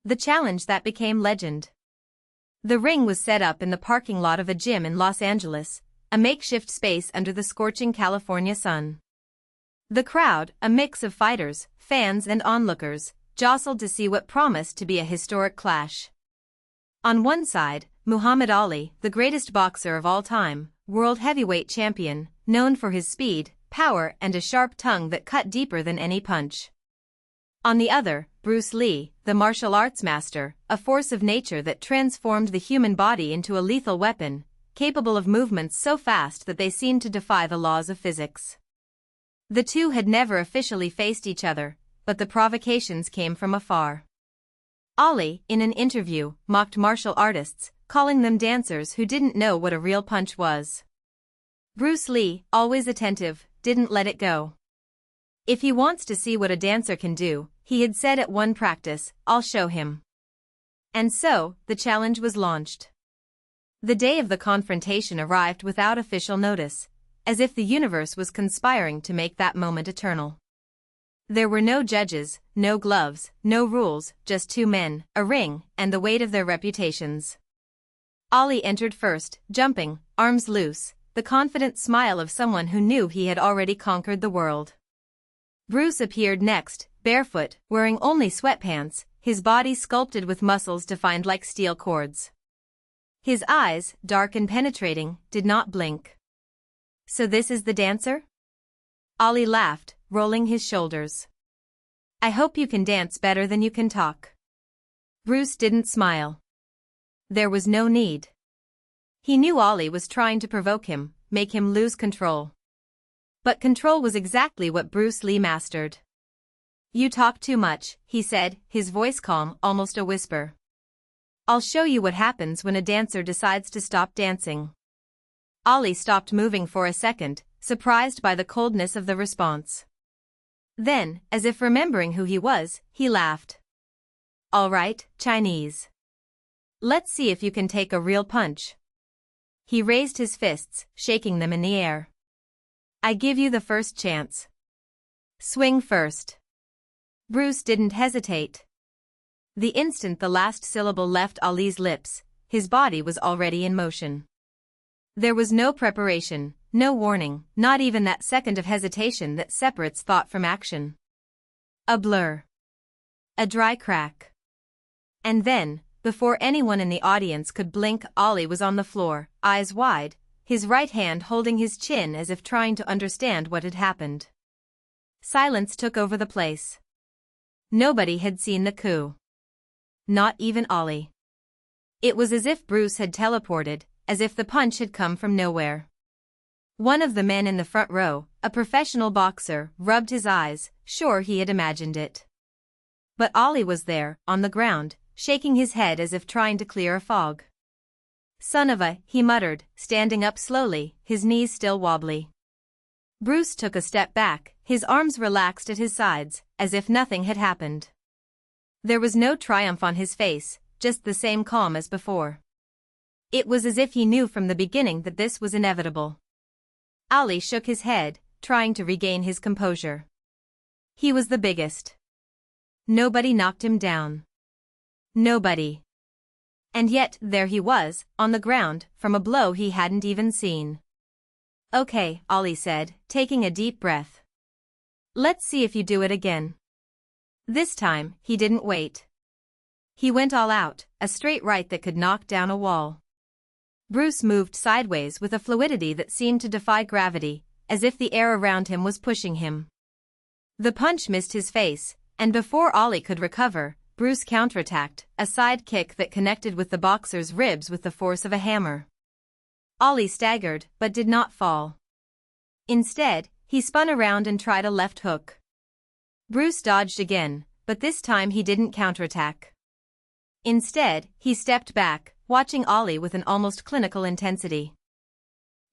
The challenge that became legend. The ring was set up in the parking lot of a gym in Los Angeles, a makeshift space under the scorching California sun. The crowd, a mix of fighters, fans and onlookers, jostled to see what promised to be a historic clash. On one side, Muhammad Ali, the greatest boxer of all time, world heavyweight champion, known for his speed, power and a sharp tongue that cut deeper than any punch. On the other, Bruce Lee, the martial arts master, a force of nature that transformed the human body into a lethal weapon, capable of movements so fast that they seemed to defy the laws of physics. The two had never officially faced each other, but the provocations came from afar. Ali, in an interview, mocked martial artists, calling them dancers who didn't know what a real punch was. Bruce Lee, always attentive, didn't let it go. If he wants to see what a dancer can do, he had said at one practice, I'll show him. And so, the challenge was launched. The day of the confrontation arrived without official notice, as if the universe was conspiring to make that moment eternal. There were no judges, no gloves, no rules, just two men, a ring, and the weight of their reputations. Ali entered first, jumping, arms loose, the confident smile of someone who knew he had already conquered the world. Bruce appeared next, barefoot, wearing only sweatpants, his body sculpted with muscles defined like steel cords. His eyes, dark and penetrating, did not blink. So this is the dancer? Ali laughed, rolling his shoulders. I hope you can dance better than you can talk. Bruce didn't smile. There was no need. He knew Ali was trying to provoke him, make him lose control. But control was exactly what Bruce Lee mastered. You talk too much, he said, his voice calm, almost a whisper. I'll show you what happens when a dancer decides to stop dancing. Ali stopped moving for a second, surprised by the coldness of the response. Then, as if remembering who he was, he laughed. All right, Chinese. Let's see if you can take a real punch. He raised his fists, shaking them in the air. I give you the first chance. Swing first. Bruce didn't hesitate. The instant the last syllable left Ali's lips, his body was already in motion. There was no preparation, no warning, not even that second of hesitation that separates thought from action. A blur. A dry crack. And then, before anyone in the audience could blink, Ali was on the floor, eyes wide, his right hand holding his chin as if trying to understand what had happened. Silence took over the place. Nobody had seen the coup. Not even Ali. It was as if Bruce had teleported, as if the punch had come from nowhere. One of the men in the front row, a professional boxer, rubbed his eyes, sure he had imagined it. But Ali was there, on the ground, shaking his head as if trying to clear a fog. Son of a, he muttered, standing up slowly, his knees still wobbly. Bruce took a step back, his arms relaxed at his sides, as if nothing had happened. There was no triumph on his face, just the same calm as before. It was as if he knew from the beginning that this was inevitable. Ali shook his head, trying to regain his composure. He was the biggest. Nobody knocked him down. Nobody. And yet, there he was, on the ground, from a blow he hadn't even seen. Okay, Ali said, taking a deep breath. Let's see if you do it again. This time, he didn't wait. He went all out, a straight right that could knock down a wall. Bruce moved sideways with a fluidity that seemed to defy gravity, as if the air around him was pushing him. The punch missed his face, and before Ali could recover, Bruce counterattacked, a side kick that connected with the boxer's ribs with the force of a hammer. Ali staggered, but did not fall. Instead, he spun around and tried a left hook. Bruce dodged again, but this time he didn't counterattack. Instead, he stepped back, watching Ali with an almost clinical intensity.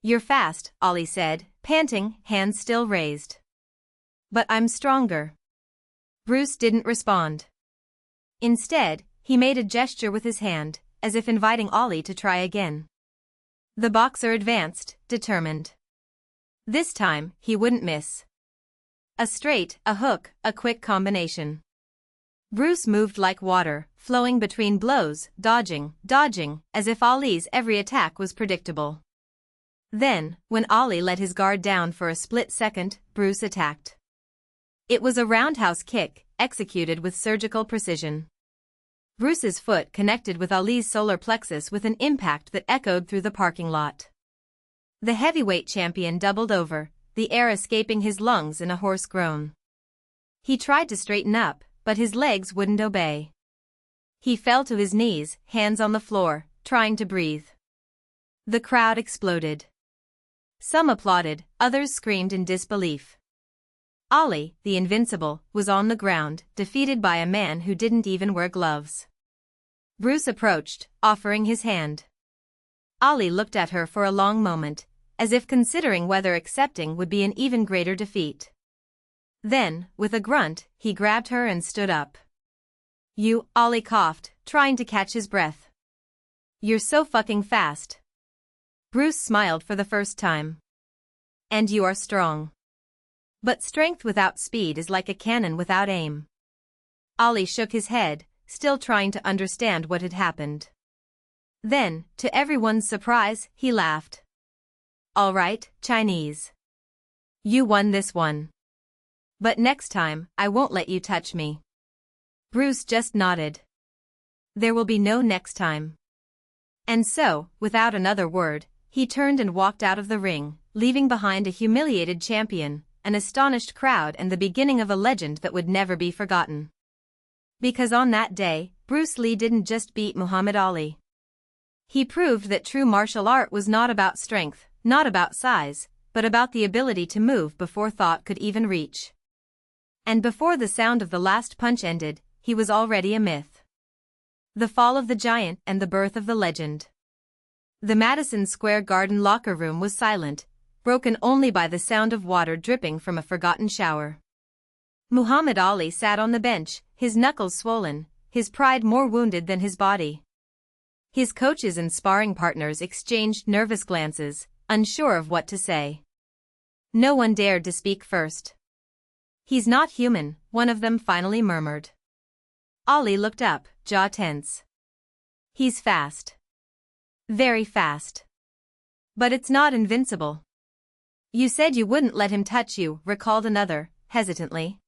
You're fast, Ali said, panting, hands still raised. But I'm stronger. Bruce didn't respond. Instead, he made a gesture with his hand, as if inviting Ali to try again. The boxer advanced, determined. This time, he wouldn't miss. A straight, a hook, a quick combination. Bruce moved like water, flowing between blows, dodging, as if Ali's every attack was predictable. Then, when Ali let his guard down for a split second, Bruce attacked. It was a roundhouse kick, executed with surgical precision. Bruce's foot connected with Ali's solar plexus with an impact that echoed through the parking lot. The heavyweight champion doubled over, the air escaping his lungs in a hoarse groan. He tried to straighten up, but his legs wouldn't obey. He fell to his knees, hands on the floor, trying to breathe. The crowd exploded. Some applauded, others screamed in disbelief. Ali, the invincible, was on the ground, defeated by a man who didn't even wear gloves. Bruce approached, offering his hand. Ali looked at her for a long moment, as if considering whether accepting would be an even greater defeat. Then, with a grunt, he grabbed her and stood up. "You," Ali coughed, trying to catch his breath. "You're so fucking fast." Bruce smiled for the first time. "And you are strong. But strength without speed is like a cannon without aim." Ali shook his head, still trying to understand what had happened. Then, to everyone's surprise, he laughed. "All right, Chinese. You won this one. But next time, I won't let you touch me." Bruce just nodded. There will be no next time. And so, without another word, he turned and walked out of the ring, leaving behind a humiliated champion, an astonished crowd and the beginning of a legend that would never be forgotten. Because on that day, Bruce Lee didn't just beat Muhammad Ali. He proved that true martial art was not about strength, not about size, but about the ability to move before thought could even reach. And before the sound of the last punch ended, he was already a myth. The fall of the giant and the birth of the legend. The Madison Square Garden locker room was silent, broken only by the sound of water dripping from a forgotten shower. Muhammad Ali sat on the bench, his knuckles swollen, his pride more wounded than his body. His coaches and sparring partners exchanged nervous glances, unsure of what to say. No one dared to speak first. "He's not human," one of them finally murmured. Ali looked up, jaw tense. "He's fast. Very fast. But it's not invincible." "You said you wouldn't let him touch you," recalled another, hesitantly.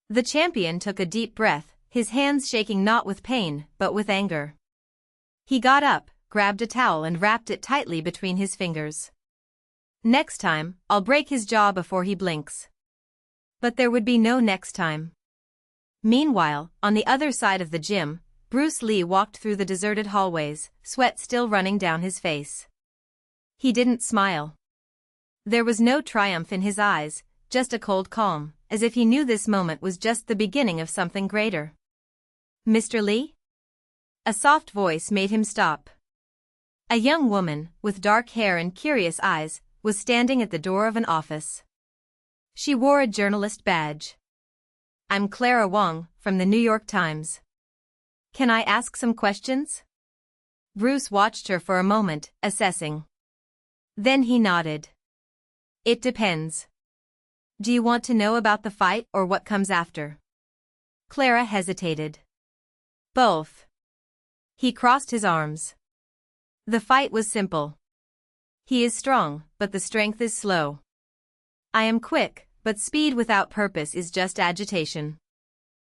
The champion took a deep breath, his hands shaking not with pain, but with anger. He got up, grabbed a towel and wrapped it tightly between his fingers. "Next time, I'll break his jaw before he blinks." But there would be no next time. Meanwhile, on the other side of the gym, Bruce Lee walked through the deserted hallways, sweat still running down his face. He didn't smile. There was no triumph in his eyes, just a cold calm, as if he knew this moment was just the beginning of something greater. "Mr. Lee?" A soft voice made him stop. A young woman, with dark hair and curious eyes, was standing at the door of an office. She wore a journalist badge. "I'm Clara Wong, from the New York Times. Can I ask some questions?" Bruce watched her for a moment, assessing. Then he nodded. "It depends. Do you want to know about the fight or what comes after?" Clara hesitated. "Both." He crossed his arms. "The fight was simple. He is strong, but the strength is slow. I am quick, but speed without purpose is just agitation.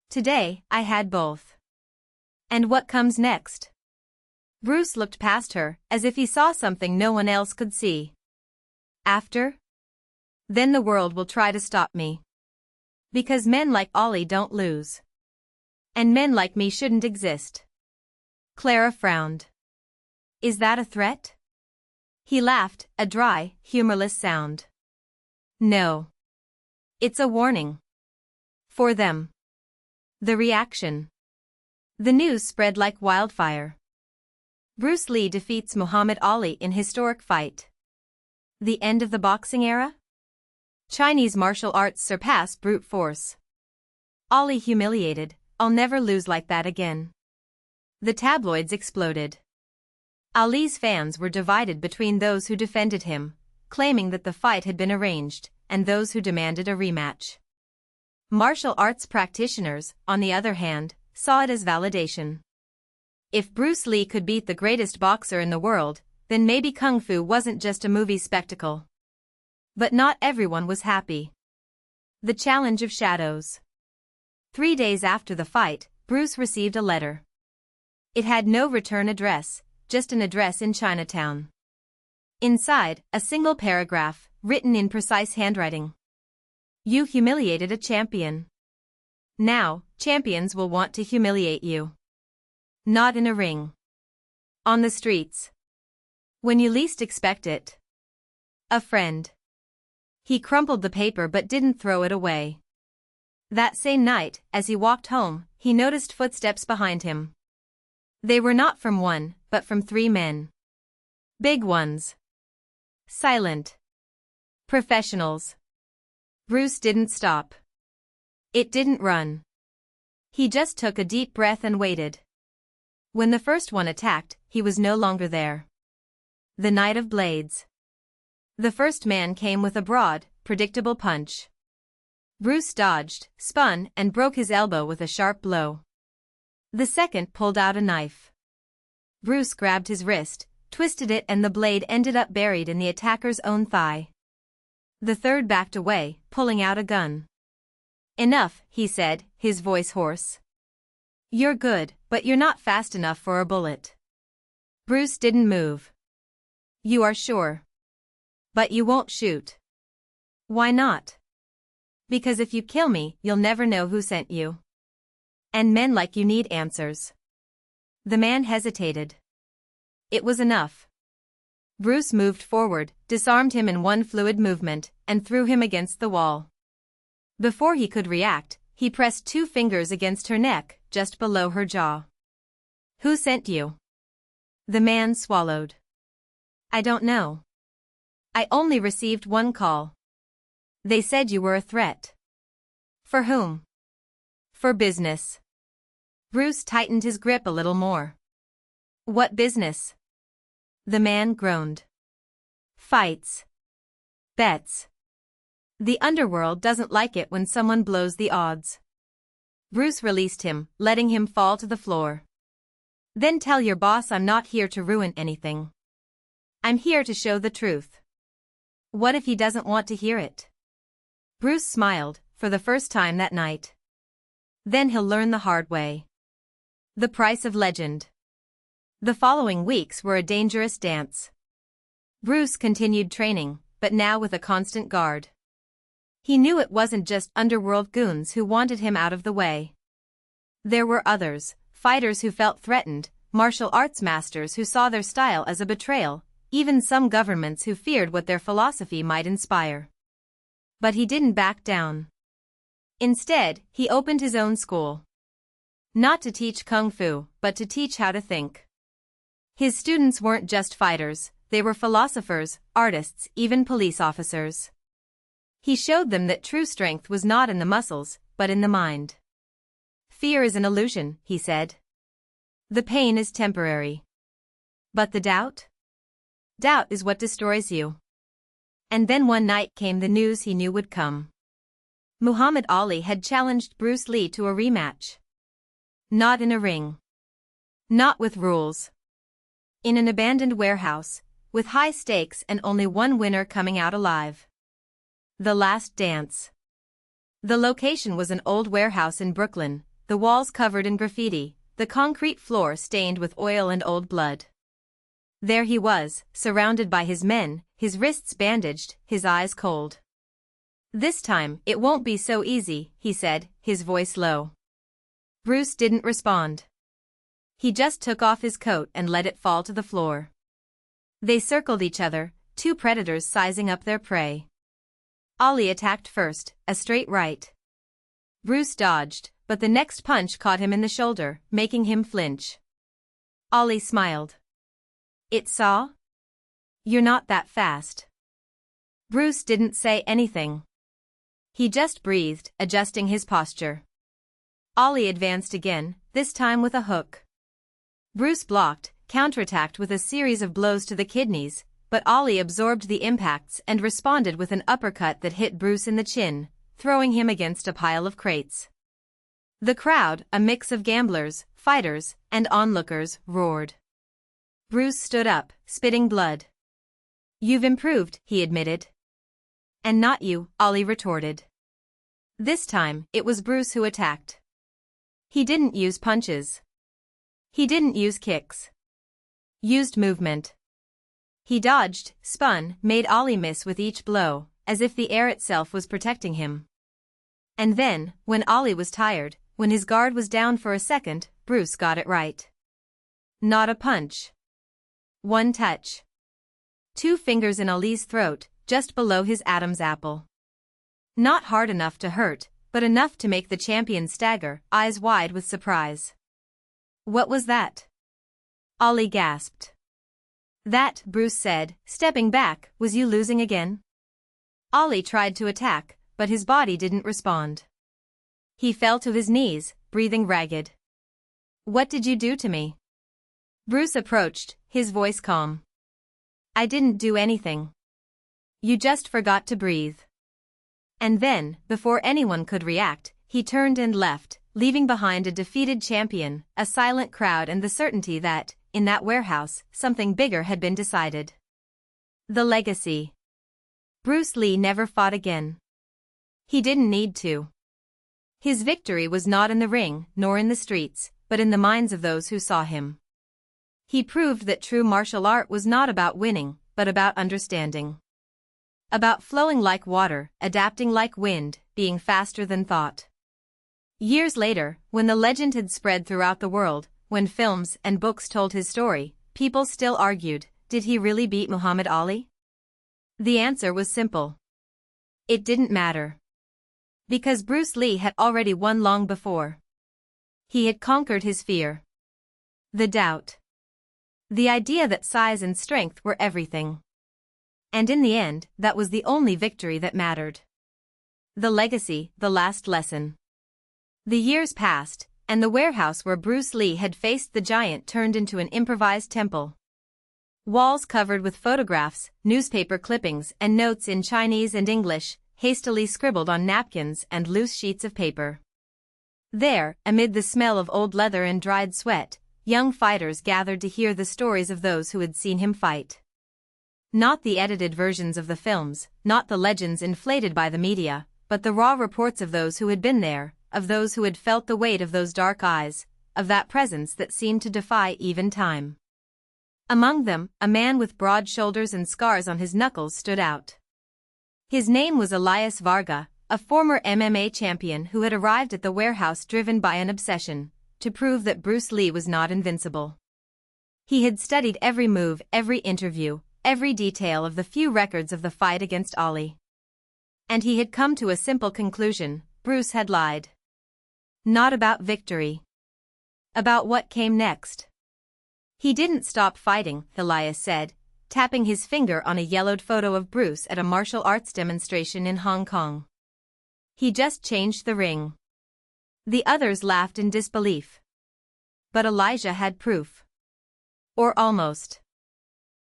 Today, I had both." "And what comes next?" Bruce looked past her, as if he saw something no one else could see. "After? Then the world will try to stop me. Because men like Ali don't lose. And men like me shouldn't exist." Clara frowned. "Is that a threat?" He laughed, a dry, humorless sound. "No. It's a warning. For them." The reaction. The news spread like wildfire. Bruce Lee defeats Muhammad Ali in historic fight. The end of the boxing era? Chinese martial arts surpass brute force. Ali humiliated, "I'll never lose like that again." The tabloids exploded. Ali's fans were divided between those who defended him, claiming that the fight had been arranged, and those who demanded a rematch. Martial arts practitioners, on the other hand, saw it as validation. If Bruce Lee could beat the greatest boxer in the world, then maybe Kung Fu wasn't just a movie spectacle. But not everyone was happy. The Challenge of Shadows. 3 days after the fight, Bruce received a letter. It had no return address, just an address in Chinatown. Inside, a single paragraph, written in precise handwriting. You humiliated a champion. Now, champions will want to humiliate you. Not in a ring. On the streets. When you least expect it. A friend. He crumpled the paper but didn't throw it away. That same night, as he walked home, he noticed footsteps behind him. They were not from one, but from 3 men. Big ones. Silent. Professionals. Bruce didn't stop. It didn't run. He just took a deep breath and waited. When the first one attacked, he was no longer there. The Knight of Blades. The first man came with a broad, predictable punch. Bruce dodged, spun, and broke his elbow with a sharp blow. The second pulled out a knife. Bruce grabbed his wrist, twisted it, and the blade ended up buried in the attacker's own thigh. The third backed away, pulling out a gun. Enough, he said, his voice hoarse. You're good, but you're not fast enough for a bullet. Bruce didn't move. You are sure? But you won't shoot. Why not? Because if you kill me, you'll never know who sent you. And men like you need answers. The man hesitated. It was enough. Bruce moved forward, disarmed him in one fluid movement, and threw him against the wall. Before he could react, he pressed 2 fingers against her neck, just below her jaw. Who sent you? The man swallowed. I don't know. I only received 1 call. They said you were a threat. For whom? For business. Bruce tightened his grip a little more. What business? The man groaned. Fights. Bets. The underworld doesn't like it when someone blows the odds. Bruce released him, letting him fall to the floor. Then tell your boss I'm not here to ruin anything. I'm here to show the truth. What if he doesn't want to hear it? Bruce smiled, for the first time that night. Then he'll learn the hard way. The price of legend. The following weeks were a dangerous dance. Bruce continued training, but now with a constant guard. He knew it wasn't just underworld goons who wanted him out of the way. There were others, fighters who felt threatened, martial arts masters who saw their style as a betrayal, even some governments who feared what their philosophy might inspire. But he didn't back down. Instead, he opened his own school. Not to teach Kung Fu, but to teach how to think. His students weren't just fighters, they were philosophers, artists, even police officers. He showed them that true strength was not in the muscles, but in the mind. Fear is an illusion, he said. The pain is temporary. But the doubt? Doubt is what destroys you. And then one night came the news he knew would come. Muhammad Ali had challenged Bruce Lee to a rematch. Not in a ring. Not with rules. In an abandoned warehouse, with high stakes and only one winner coming out alive. The Last Dance. The location was an old warehouse in Brooklyn, the walls covered in graffiti, the concrete floor stained with oil and old blood. There he was, surrounded by his men, his wrists bandaged, his eyes cold. This time, it won't be so easy, he said, his voice low. Bruce didn't respond. He just took off his coat and let it fall to the floor. They circled each other, 2 predators sizing up their prey. Ali attacked first, a straight right. Bruce dodged, but the next punch caught him in the shoulder, making him flinch. Ali smiled. It saw? You're not that fast. Bruce didn't say anything. He just breathed, adjusting his posture. Ali advanced again, this time with a hook. Bruce blocked, counterattacked with a series of blows to the kidneys, but Ali absorbed the impacts and responded with an uppercut that hit Bruce in the chin, throwing him against a pile of crates. The crowd, a mix of gamblers, fighters, and onlookers, roared. Bruce stood up, spitting blood. "You've improved," he admitted. "And not you," Ollie retorted. This time, it was Bruce who attacked. He didn't use punches. He didn't use kicks. Used movement. He dodged, spun, made Ollie miss with each blow, as if the air itself was protecting him. And then, when Ollie was tired, when his guard was down for a second, Bruce got it right. Not a punch. One touch. 2 fingers in Ollie's throat, just below his Adam's apple. Not hard enough to hurt, but enough to make the champion stagger, eyes wide with surprise. "What was that?" Ollie gasped. "That," Bruce said, stepping back, "was you losing again?" Ollie tried to attack, but his body didn't respond. He fell to his knees, breathing ragged. "What did you do to me?" Bruce approached, his voice calm. "I didn't do anything. You just forgot to breathe." And then, before anyone could react, he turned and left, leaving behind a defeated champion, a silent crowd, and the certainty that, in that warehouse, something bigger had been decided. The legacy. Bruce Lee never fought again. He didn't need to. His victory was not in the ring, nor in the streets, but in the minds of those who saw him. He proved that true martial art was not about winning, but about understanding. About flowing like water, adapting like wind, being faster than thought. Years later, when the legend had spread throughout the world, when films and books told his story, people still argued, did he really beat Muhammad Ali? The answer was simple. It didn't matter. Because Bruce Lee had already won long before. He had conquered his fear. The doubt. The idea that size and strength were everything. And in the end, that was the only victory that mattered. The legacy, the last lesson. The years passed, and the warehouse where Bruce Lee had faced the giant turned into an improvised temple. Walls covered with photographs, newspaper clippings, and notes in Chinese and English, hastily scribbled on napkins and loose sheets of paper. There, amid the smell of old leather and dried sweat, young fighters gathered to hear the stories of those who had seen him fight. Not the edited versions of the films, not the legends inflated by the media, but the raw reports of those who had been there, of those who had felt the weight of those dark eyes, of that presence that seemed to defy even time. Among them, a man with broad shoulders and scars on his knuckles stood out. His name was Elias Varga, a former MMA champion who had arrived at the warehouse driven by an obsession, to prove that Bruce Lee was not invincible. He had studied every move, every interview, every detail of the few records of the fight against Ali. And he had come to a simple conclusion: Bruce had lied. Not about victory. About what came next. He didn't stop fighting, Elias said, tapping his finger on a yellowed photo of Bruce at a martial arts demonstration in Hong Kong. He just changed the ring. The others laughed in disbelief. But Elijah had proof. Or almost.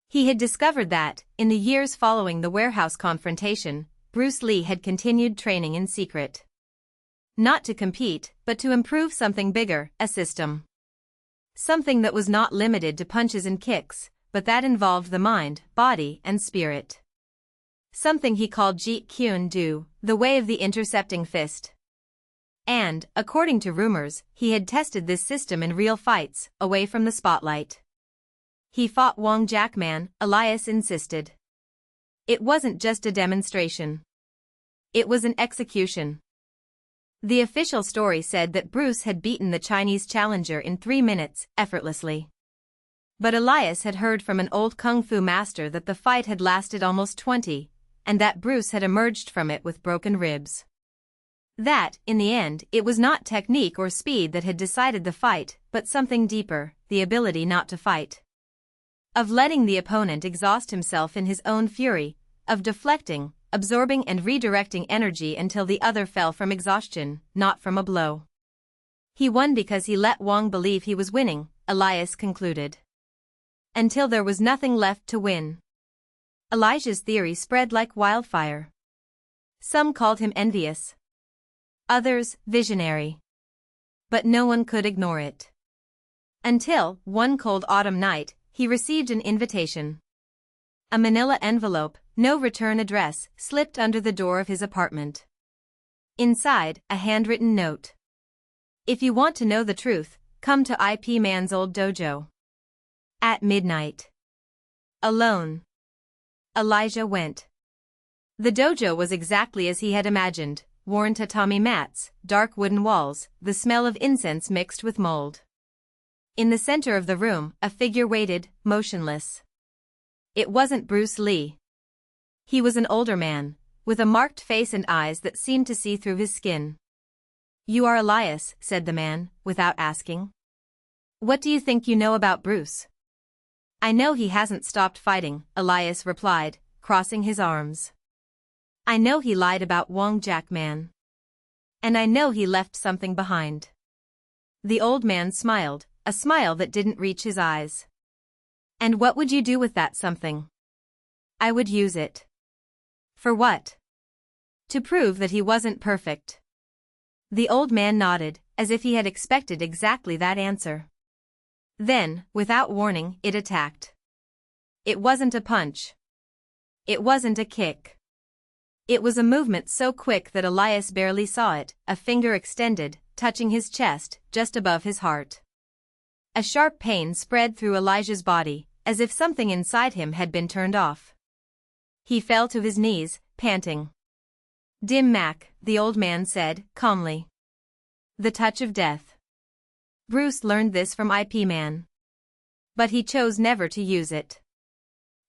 He had discovered that, in the years following the warehouse confrontation, Bruce Lee had continued training in secret. Not to compete, but to improve something bigger, a system. Something that was not limited to punches and kicks, but that involved the mind, body, and spirit. Something he called Jeet Kune Do, the way of the intercepting fist. And, according to rumors, he had tested this system in real fights, away from the spotlight. He fought Wong Jackman, Elias insisted. It wasn't just a demonstration. It was an execution. The official story said that Bruce had beaten the Chinese challenger in 3 minutes, effortlessly. But Elias had heard from an old kung fu master that the fight had lasted almost 20, and that Bruce had emerged from it with broken ribs. That, in the end, it was not technique or speed that had decided the fight, but something deeper, the ability not to fight. Of letting the opponent exhaust himself in his own fury, of deflecting, absorbing and redirecting energy until the other fell from exhaustion, not from a blow. He won because he let Wong believe he was winning, Elias concluded. Until there was nothing left to win. Elijah's theory spread like wildfire. Some called him envious. Others, visionary. But no one could ignore it. Until, one cold autumn night, he received an invitation. A manila envelope, no return address, slipped under the door of his apartment. Inside, a handwritten note. If you want to know the truth, come to IP Man's old dojo. At midnight. Alone. Elijah went. The dojo was exactly as he had imagined, worn tatami mats, dark wooden walls, the smell of incense mixed with mold. In the center of the room, a figure waited, motionless. It wasn't Bruce Lee. He was an older man, with a marked face and eyes that seemed to see through his skin. You are Elias, said the man, without asking. What do you think you know about Bruce? I know he hasn't stopped fighting, Elias replied, crossing his arms. I know he lied about Wong Jack Man. And I know he left something behind. The old man smiled, a smile that didn't reach his eyes. And what would you do with that something? I would use it. For what? To prove that he wasn't perfect. The old man nodded, as if he had expected exactly that answer. Then, without warning, it attacked. It wasn't a punch. It wasn't a kick. It was a movement so quick that Elias barely saw it, a finger extended, touching his chest, just above his heart. A sharp pain spread through Elijah's body, as if something inside him had been turned off. He fell to his knees, panting. Dim Mak, the old man said, calmly. The touch of death. Bruce learned this from IP Man. But he chose never to use it.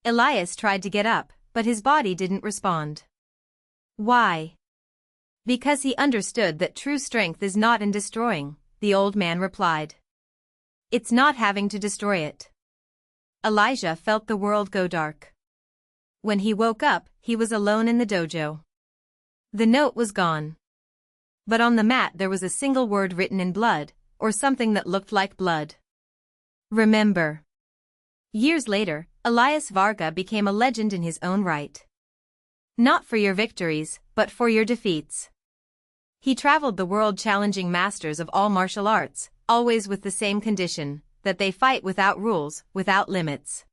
Elias tried to get up, but his body didn't respond. Why? Because he understood that true strength is not in destroying, the old man replied. It's not having to destroy it. Elijah felt the world go dark. When he woke up, he was alone in the dojo. The note was gone. But on the mat there was a single word written in blood, or something that looked like blood. Remember. Years later, Elias Varga became a legend in his own right. Not for your victories, but for your defeats. He traveled the world challenging masters of all martial arts, always with the same condition, that they fight without rules, without limits.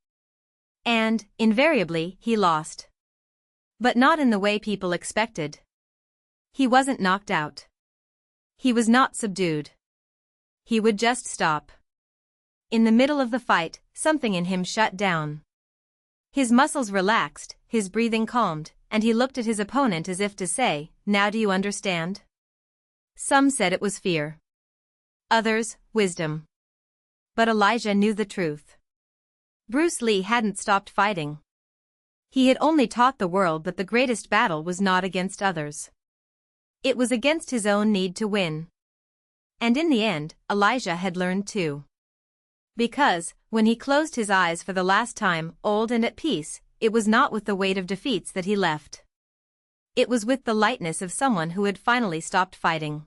And, invariably, he lost. But not in the way people expected. He wasn't knocked out. He was not subdued. He would just stop. In the middle of the fight, something in him shut down. His muscles relaxed, his breathing calmed, and he looked at his opponent as if to say, now do you understand? Some said it was fear. Others, wisdom. But Elijah knew the truth. Bruce Lee hadn't stopped fighting. He had only taught the world that the greatest battle was not against others. It was against his own need to win. And in the end, Elijah had learned too. Because, when he closed his eyes for the last time, old and at peace, it was not with the weight of defeats that he left. It was with the lightness of someone who had finally stopped fighting.